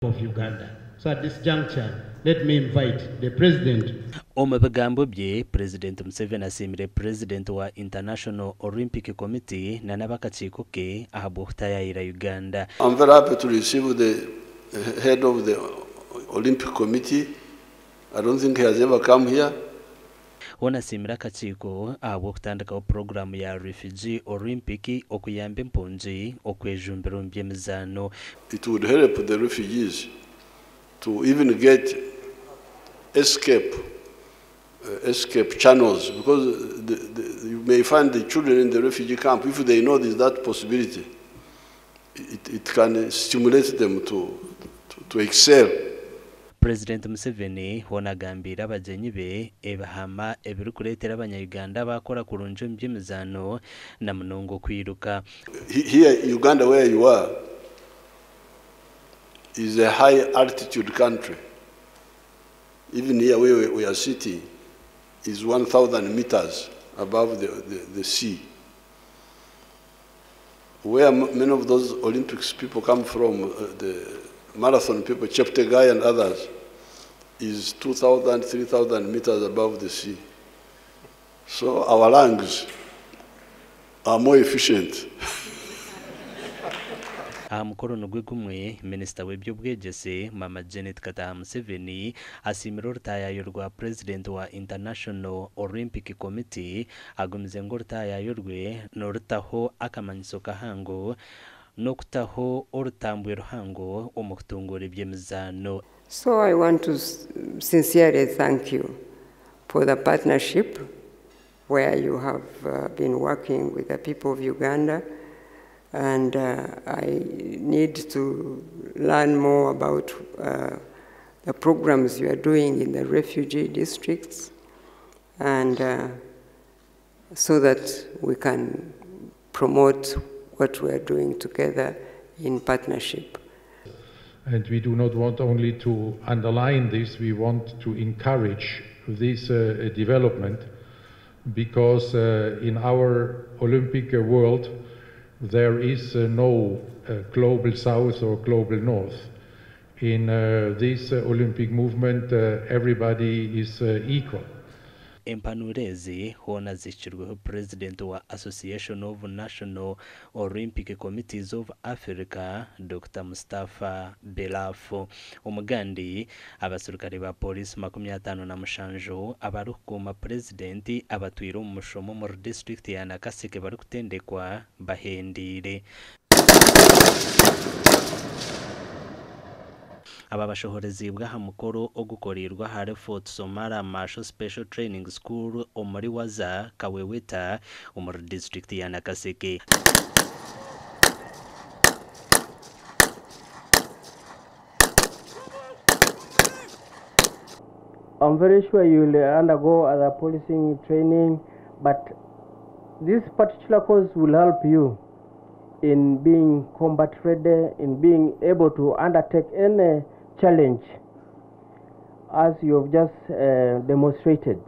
of Uganda. So at this juncture, let me invite the President. Omu bigambo bye, President Museveni asiimire President wa International Olympic Committee na n'abakakiiko ke aha bw'okutayaayira Uganda. I'm very happy to receive the head of the Olympic Committee. I don't think he has ever come here. Ona asiimira akakiiko aha bw'okutandikaho programu ya Refugee Olympic okuyamba empunzi okwejumbira omu by'emizaano. It would help the refugees to even get escape channels, because you may find the children in the refugee camp, if they know there's that possibility, it can stimulate them to excel. President Museveni honagambira abagenyi be ebahama ebiri kuleetera abanyayuganda bakora kurungi omu by'emizaano na munonga okwiruka. Here Uganda, where you are, is a high altitude country. Even here where we are sitting is 1,000 meters above the sea. Where many of those Olympics people come from, the marathon people, Cheptegei and others, is 2,000, 3,000 meters above the sea. So our lungs are more efficient. Mukuru gw'igumwe Minister w'Obwegyese Mama Janet Kataha Museveni asiimira orutaayayo rwa President wa International Olympic Committee agumize ngu orutaayayo rwe norutaho akamanyiso kahango n'okutaho orutambwe ruhango omu kutunguura eby'emizaano. So I want to sincerely thank you for the partnership where you have been working with the people of Uganda. And I need to learn more about the programs you are doing in the refugee districts, and so that we can promote what we are doing together in partnership. And we do not want only to underline this, we want to encourage this development, because in our Olympic world, there is no global south or global north. In this Olympic movement, everybody is equal. Empanurezi hona zishirweho President wa Association of National Olympic Committees of Africa Dr. Mustafa Belafo. Omugandi abasirikare ba polisi 57 abarukuma President abatwira mu mushomo mu district ya Nakaseke bari kutendekwa bahendire. Aba bashohorezibwa ha mukoro ogukorerwa hare Fort Somara Marshal Special Training School omuri waza Kaweweta omuri district ya Nakaseke. I'm very sure you will undergo other policing training, but this particular course will help you in being combat ready, in being able to undertake any challenge, as you have just demonstrated.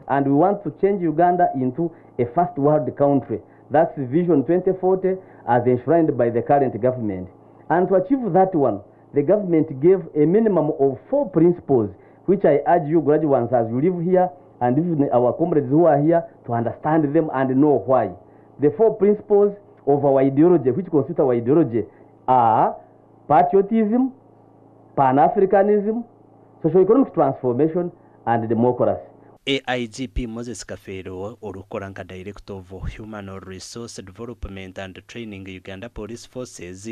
And we want to change Uganda into a first world country. That's Vision 2040 as enshrined by the current government. And to achieve that one, the government gave a minimum of 4 principles, which I urge you graduates as you live here and even our comrades who are here to understand them and know why. The 4 principles of our ideology, which constitute our ideology, are patriotism, Pan-Africanism, socio-economic transformation, and democracy. AIGP Moses Kafero, Orukoranka Director of Human Resource Development and Training Uganda Police Forces,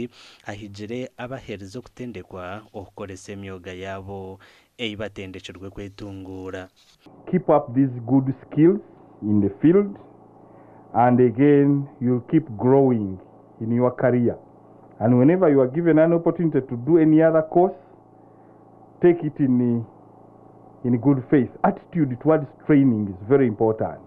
ahijire abahereza okutendekwa okukolesa emyoga yabo eibatendekirwe kwetungura. Keep up these good skills in the field, and again you'll keep growing in your career. And whenever you are given an opportunity to do any other course, take it in good faith. Attitude towards training is very important.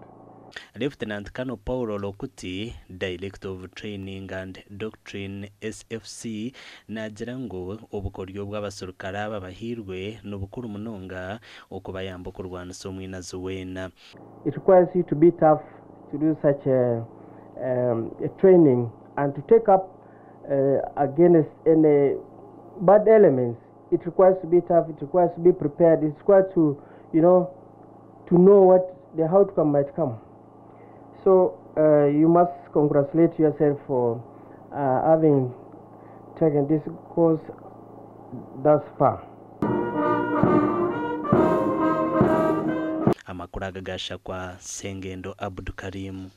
Lieutenant Colonel Paulo Lokuti, Director of Training and Doctrine SFC, nagira ngo obukoryo bw'abasirikare abahirwe n'obukuru munonga okubayamba kurwanisa omwina zuwena. It requires you to be tough to do such a training and to take up against any bad elements it requires to be tough, it requires to be prepared, it requires to, you know what the outcome might come. So you must congratulate yourself for having taken this course thus far. Amakuru agagasha kwa Sengendo Abdulkarim.